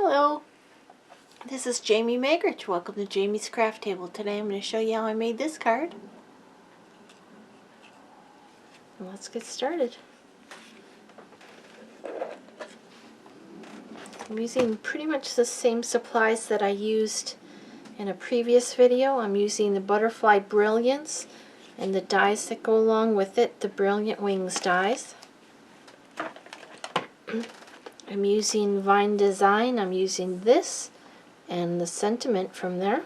Hello, this is Jamie Magrich. Welcome to Jamie's Craft Table. Today I'm going to show you how I made this card. And let's get started. I'm using pretty much the same supplies that I used in a previous video. I'm using the Butterfly Brilliance and the dies that go along with it, the Brilliant Wings dies. I'm using Vine Design. I'm using this and the sentiment from there.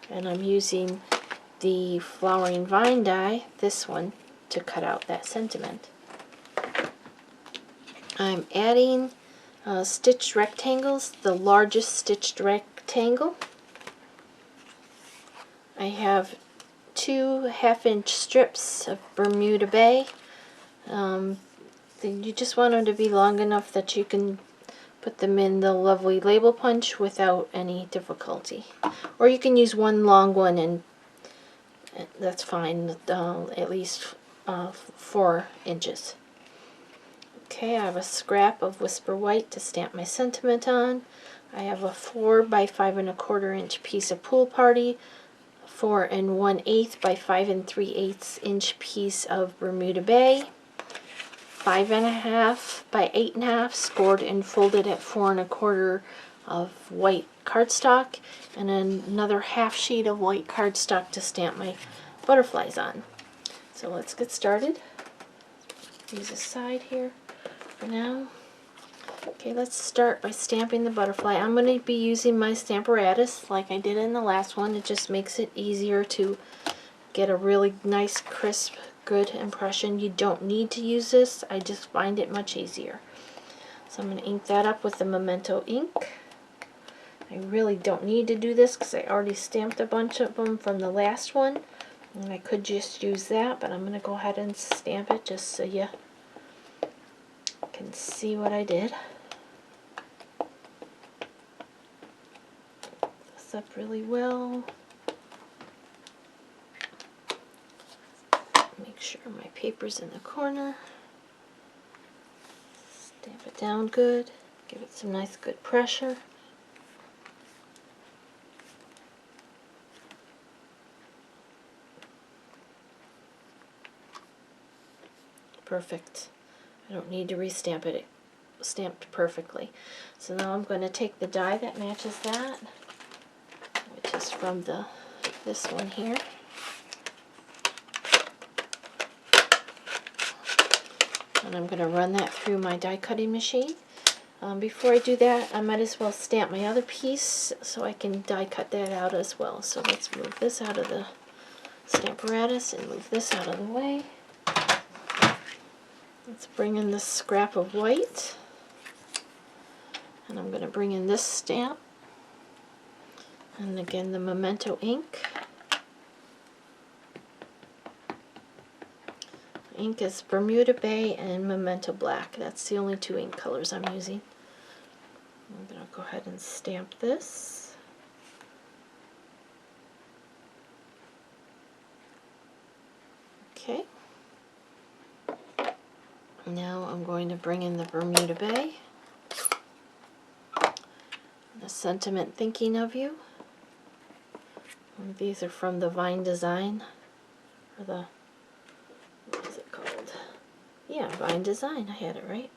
And I'm using the Flowering Vine die, this one, to cut out that sentiment. I'm adding stitched rectangles, the largest stitched rectangle. I have 2 half-inch strips of Bermuda Bay. You just want them to be long enough that you can put them in the lovely label punch without any difficulty. Or you can use one long one and that's fine, at least 4 inches. Okay, I have a scrap of Whisper White to stamp my sentiment on. I have a 4 by 5 1/4 inch piece of Pool Party, 4 1/8 by 5 3/8 inch piece of Bermuda Bay, 5 1/2 by 8 1/2 scored and folded at 4 1/4 of white cardstock, and another half sheet of white cardstock to stamp my butterflies on. So let's get started. Use a side here for now. Okay, let's start by stamping the butterfly. I'm going to be using my Stamparatus like I did in the last one. It just makes it easier to get a really nice, crisp, good impression. You don't need to use this. I just find it much easier. So I'm going to ink that up with the Memento ink. I really don't need to do this because I already stamped a bunch of them from the last one. And I could just use that, but I'm going to go ahead and stamp it just so you can see what I did. This up really well. Make sure my paper's in the corner. Stamp it down good. Give it some nice good pressure. Perfect. I don't need to restamp it. It stamped perfectly. So now I'm going to take the die that matches that, which is from this one here. And I'm going to run that through my die cutting machine. Before I do that, I might as well stamp my other piece so I can die cut that out as well. So let's move this out of the Stamparatus and move this out of the way. Let's bring in this scrap of white, and I'm going to bring in this stamp, and again the Memento ink. The ink is Bermuda Bay and Memento Black. That's the only 2 ink colors I'm using. I'm going to go ahead and stamp this. Okay. Now I'm going to bring in the Bermuda Bay, the sentiment thinking of you. And these are from the Vine Design, or the, what is it called? Yeah, Vine Design, I had it right.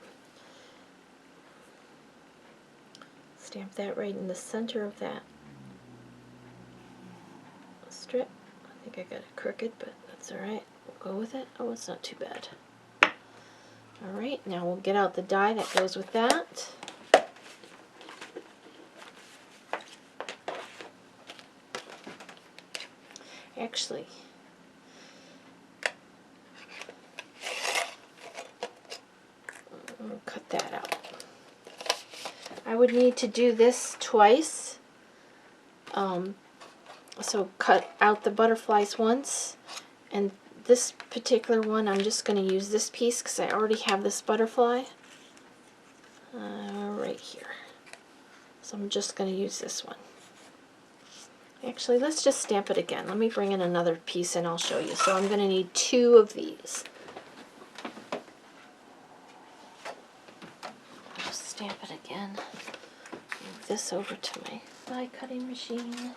Stamp that right in the center of that strip. I think I got it crooked, but that's alright. We'll go with it. Oh, it's not too bad. Alright, now we'll get out the die that goes with that. Actually, I'll cut that out. I would need to do this twice. So cut out the butterflies once, and this particular one I'm just going to use this piece because I already have this butterfly right here. So I'm just going to use this one. Actually, let's just stamp it again. Let me bring in another piece and I'll show you. So I'm going to need 2 of these. I'll just stamp it again. this over to my die cutting machine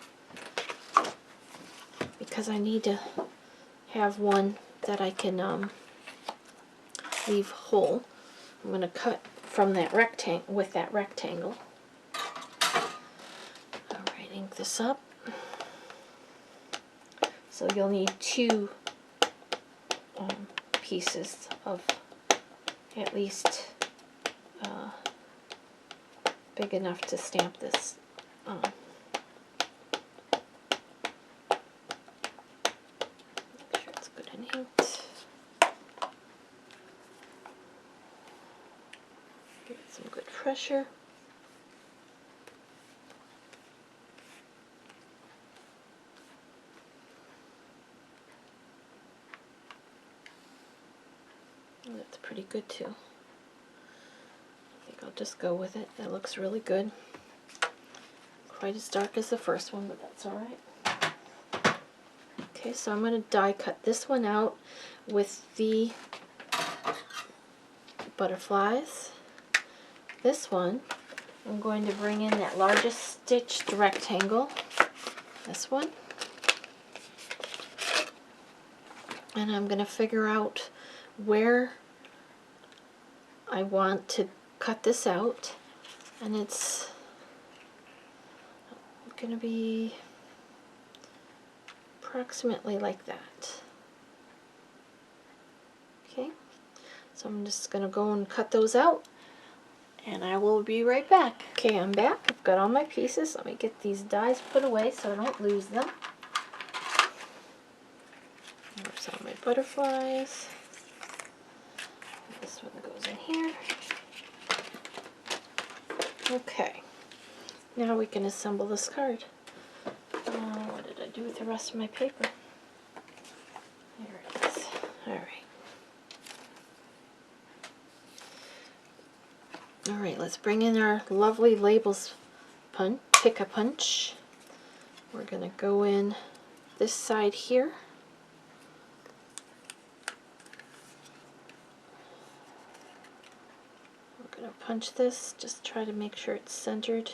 because I need to have one that I can leave whole. I'm going to cut from that rectangle with that rectangle. Alright, ink this up. So you'll need two pieces of at least big enough to stamp this on. Make sure it's good and inked. Give it some good pressure. And that's pretty good too. I think I'll just go with it. It looks really good. Quite as dark as the first one, but that's alright. Okay, so I'm going to die cut this one out with the butterflies. This one, I'm going to bring in that largest stitched rectangle, this one, and I'm going to figure out where I want to cut this out, and it's going to be approximately like that. Okay, so I'm just going to go and cut those out, and I will be right back. Okay, I'm back. I've got all my pieces. Let me get these dies put away so I don't lose them. There's all my butterflies. This one goes in here. Okay, now we can assemble this card. What did I do with the rest of my paper? There it is. Alright. Alright, let's bring in our lovely labels punch, pick a punch. We're going to go in this side here. We're going to punch this, just try to make sure it's centered.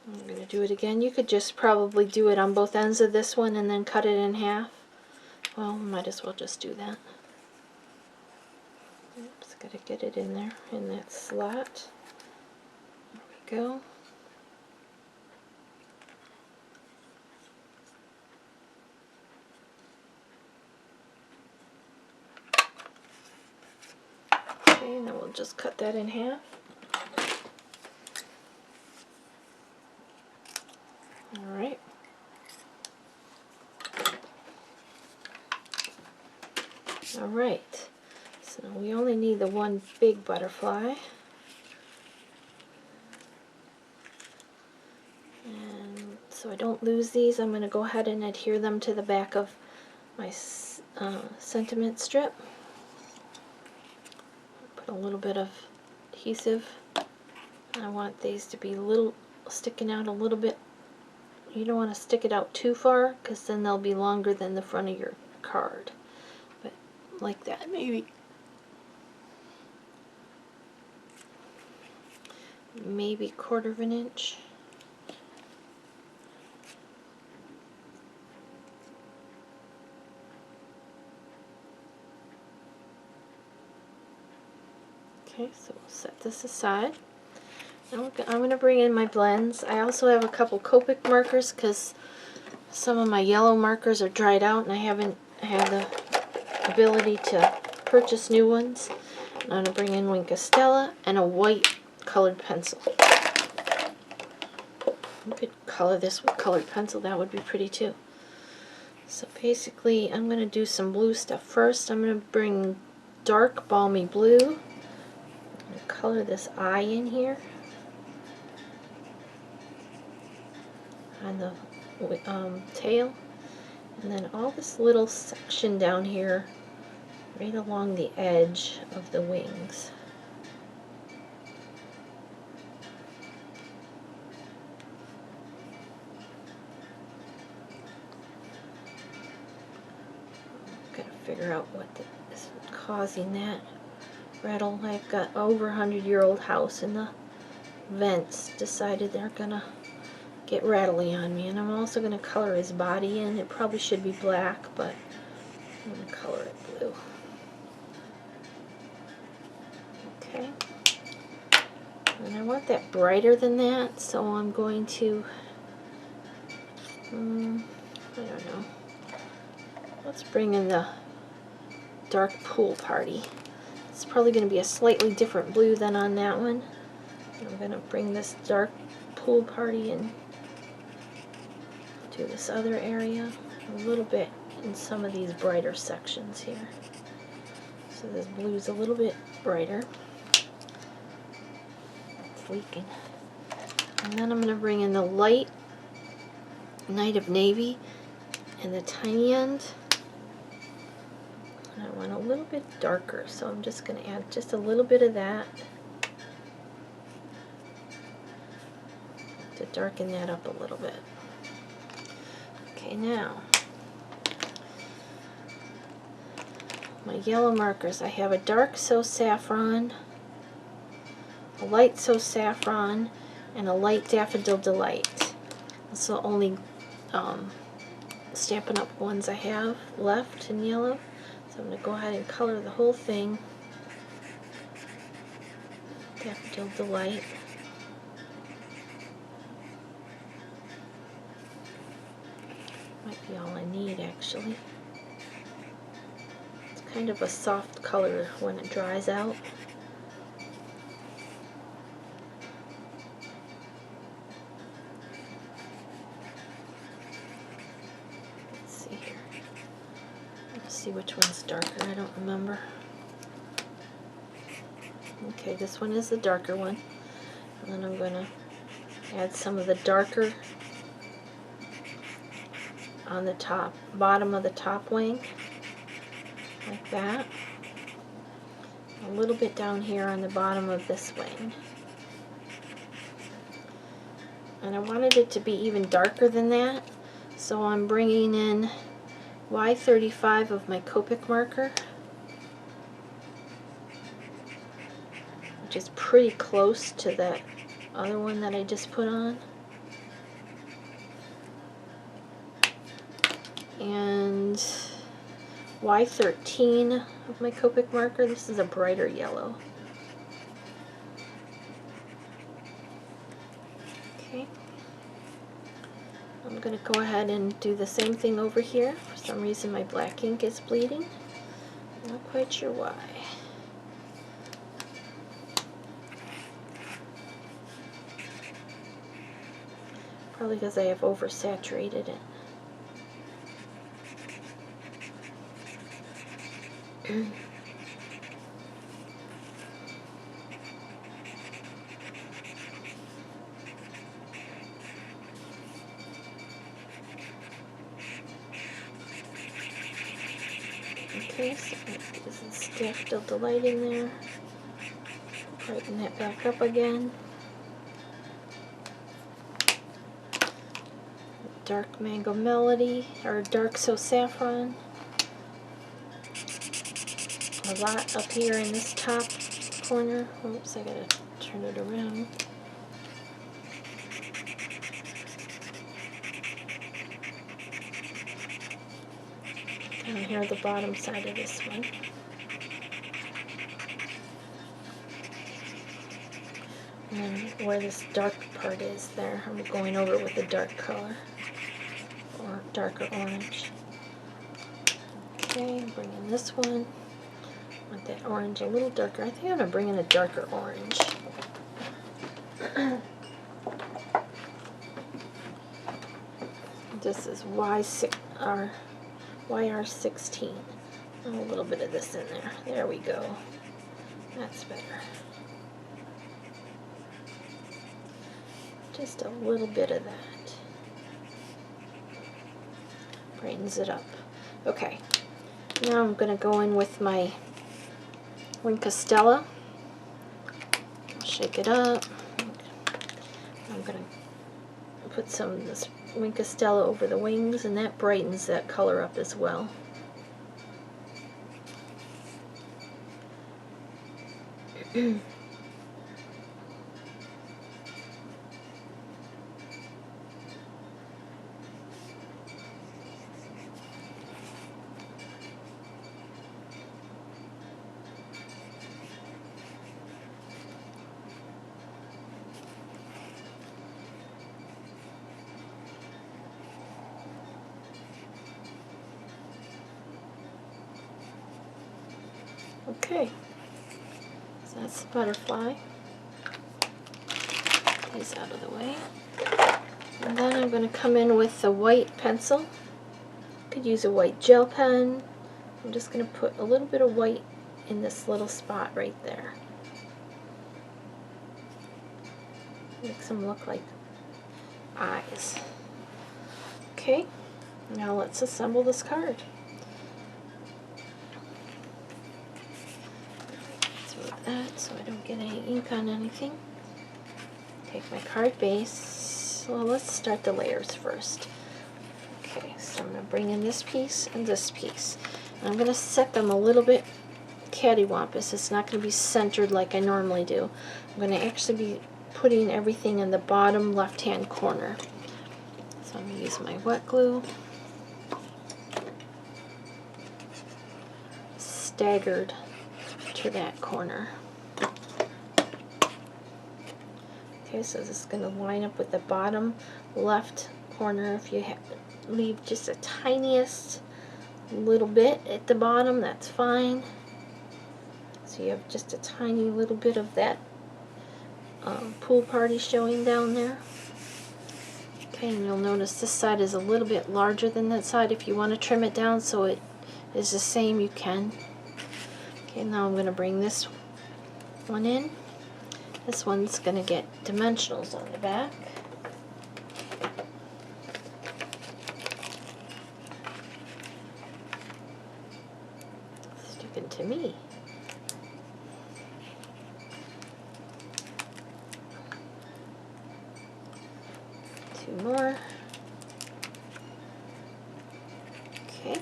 I'm going to do it again. You could just probably do it on both ends of this one and then cut it in half. Well, might as well just do that. Oops, got to get it in there, in that slot. There we go. Okay, and then we'll just cut that in half. Alright. Alright, so we only need the one big butterfly. And so I don't lose these, I'm going to go ahead and adhere them to the back of my sentiment strip. Put a little bit of adhesive. I want these to be sticking out a little bit. You don't want to stick it out too far because then they'll be longer than the front of your card. But like that, maybe a quarter of an inch. Okay, so we'll set this aside. Now I'm going to bring in my blends. I also have a couple Copic markers because some of my yellow markers are dried out and I haven't had the ability to purchase new ones. I'm going to bring in Wink Stella and a white colored pencil. You could color this with colored pencil, that would be pretty too. So basically I'm going to do some blue stuff first. I'm going to bring dark balmy blue. I'm going to color this eye in here on the tail, and then all this little section down here right along the edge of the wings. I've got to figure out what is causing that rattle. I've got over 100-year-old house, and the vents decided they're gonna get rattly on me. And I'm also gonna color his body in. It probably should be black, but I'm gonna color it blue. Okay. And I want that brighter than that, so I'm going to, I don't know. Let's bring in the dark pool party. It's probably going to be a slightly different blue than on that one. I'm going to bring this dark pool party in to this other area a little bit in some of these brighter sections here. So this blue's a little bit brighter. It's leaking. And then I'm going to bring in the light Night of Navy and the tiny end. And I want a little bit darker, so I'm just going to add just a little bit of that to darken that up a little bit. Okay, now my yellow markers. I have a dark So Saffron, a light So Saffron, and a light Daffodil Delight. That's the only Stampin' Up! Ones I have left in yellow. So I'm going to go ahead and color the whole thing Daffodil Delight. Might be all I need, actually. It's kind of a soft color when it dries out. Let's see here. Let's see which one's darker. I don't remember. Okay, this one is the darker one. And then I'm going to add some of the darker on the top, bottom of the top wing, like that. A little bit down here on the bottom of this wing. And I wanted it to be even darker than that, so I'm bringing in Y35 of my Copic marker, which is pretty close to that other one that I just put on. And Y13 of my Copic marker. This is a brighter yellow. Okay. I'm going to go ahead and do the same thing over here. For some reason my black ink is bleeding. Not quite sure why. Probably because I have oversaturated it. Okay, so this is Daffodil Delight in there. Brighten that back up again. Dark Mango Melody, or Dark So Saffron. A lot up here in this top corner. Oops, I gotta turn it around. Down here at the bottom side of this one. And where this dark part is there, I'm going over with a dark color, or darker orange. Okay, bring in this one. I want that orange a little darker. I think I'm going to bring in a darker orange. This is YR16. A little bit of this in there. There we go. That's better. Just a little bit of that. Brightens it up. Okay. Now I'm going to go in with my Wink Castella. Shake it up. I'm going to put some of this Wink Castella over the wings, and that brightens that color up as well. Okay, so that's the butterfly. These out of the way. And then I'm going to come in with the white pencil. Could use a white gel pen. I'm just going to put a little bit of white in this little spot right there. Makes them look like eyes. Okay, now let's assemble this card. Throw that so I don't get any ink on anything. Take my card base. Well, let's start the layers first. Okay, so I'm going to bring in this piece and this piece. And I'm going to set them a little bit cattywampus. It's not going to be centered like I normally do. I'm going to actually be putting everything in the bottom left-hand corner. So I'm going to use my wet glue. Staggered to that corner. Okay, so this is going to line up with the bottom left corner. If you leave just the tiniest little bit at the bottom, that's fine. So you have just a tiny little bit of that pool party showing down there. Okay, and you'll notice this side is a little bit larger than that side. If you want to trim it down so it is the same, you can. Okay, now I'm going to bring this one in. This one's going to get dimensionals on the back. Sticking to me. Two more. Okay.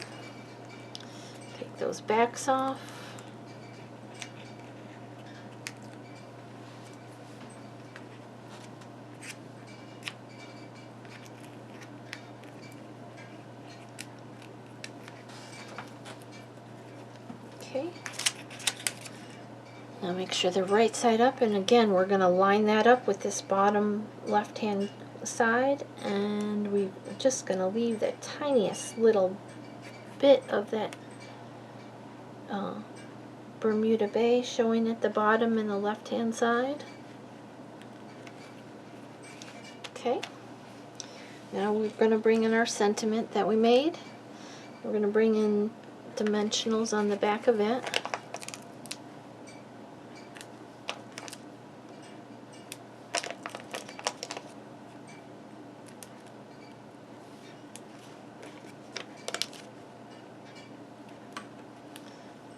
Take those backs off. Okay. Now make sure they're right side up, and again we're going to line that up with this bottom left hand side, and we're just going to leave the tiniest little bit of that Bermuda Bay showing at the bottom in the left hand side. Okay, now we're going to bring in our sentiment that we made. We're going to bring in dimensionals on the back of it.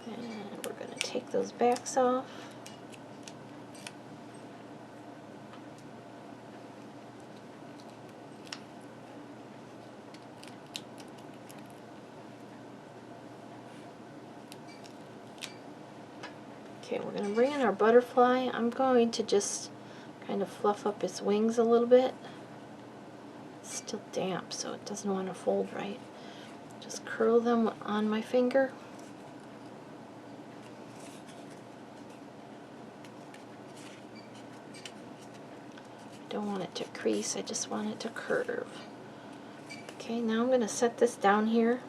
And we're going to take those backs off. Okay, we're going to bring in our butterfly. I'm going to just kind of fluff up its wings a little bit. It's still damp, so it doesn't want to fold right. Just curl them on my finger. Don't want it to crease, I just want it to curve. Okay, now I'm going to set this down here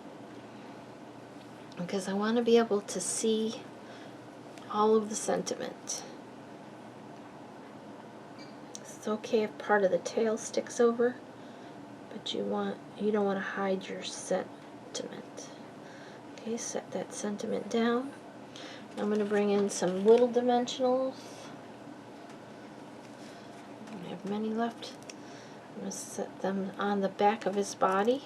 because I want to be able to see all of the sentiment. It's okay if part of the tail sticks over, but you don't want to hide your sentiment. Okay, set that sentiment down. I'm going to bring in some little dimensionals. I don't have many left. I'm going to set them on the back of his body.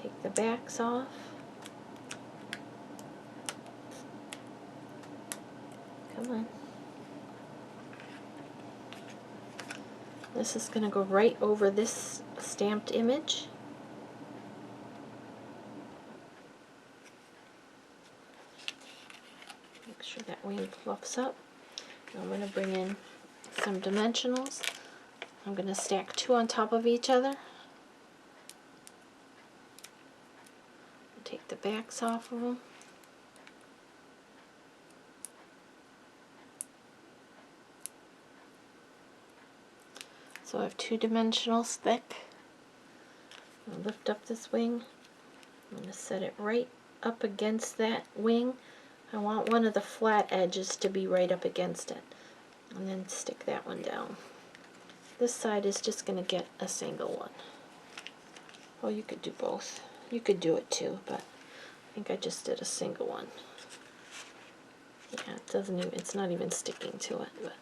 Take the backs off. Come on. This is going to go right over this stamped image. Make sure that wing fluffs up. I'm going to bring in some dimensionals. I'm going to stack two on top of each other. Take the backs off of them. So I have 2 dimensionals thick. I'll lift up this wing. I'm going to set it right up against that wing. I want one of the flat edges to be right up against it. And then stick that one down. This side is just going to get a single one. Oh, you could do both. You could do it too, but I think I just did a single one. Yeah, it doesn't even, it's not even sticking to it, but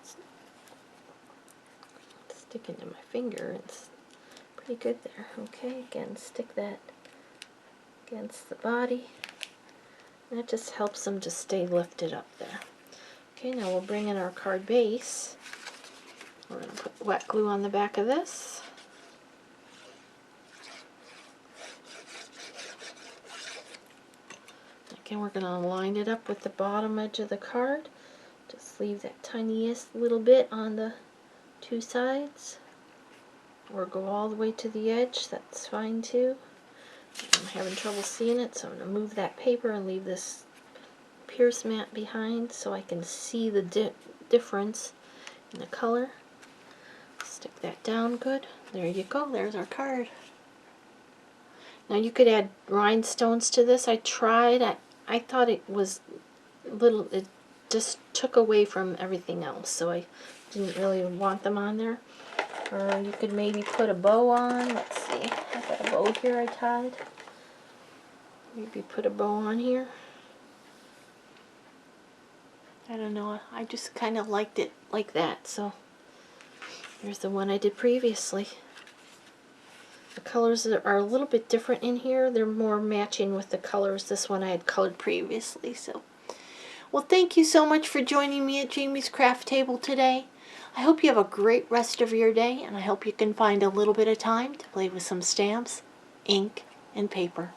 it's sticking to my finger. It's pretty good there. Okay, again, stick that against the body. And that just helps them to stay lifted up there. Okay, now we'll bring in our card base. We're going to put wet glue on the back of this. Again, we're going to line it up with the bottom edge of the card. Just leave that tiniest little bit on the two sides. Or go all the way to the edge, that's fine too. I'm having trouble seeing it, so I'm going to move that paper and leave this pierce mat behind so I can see the difference in the color. Stick that down good. There you go, there's our card. Now you could add rhinestones to this. I tried, I thought it was little, it just took away from everything else, so I didn't really want them on there. Or you could maybe put a bow on. Let's see, I've got a bow here I tied. Maybe put a bow on here. I don't know, I just kind of liked it like that, so here's the one I did previously. The colors are a little bit different in here. They're more matching with the colors this one I had colored previously. So, well, thank you so much for joining me at Jamie's Craft Table today. I hope you have a great rest of your day, and I hope you can find a little bit of time to play with some stamps, ink, and paper.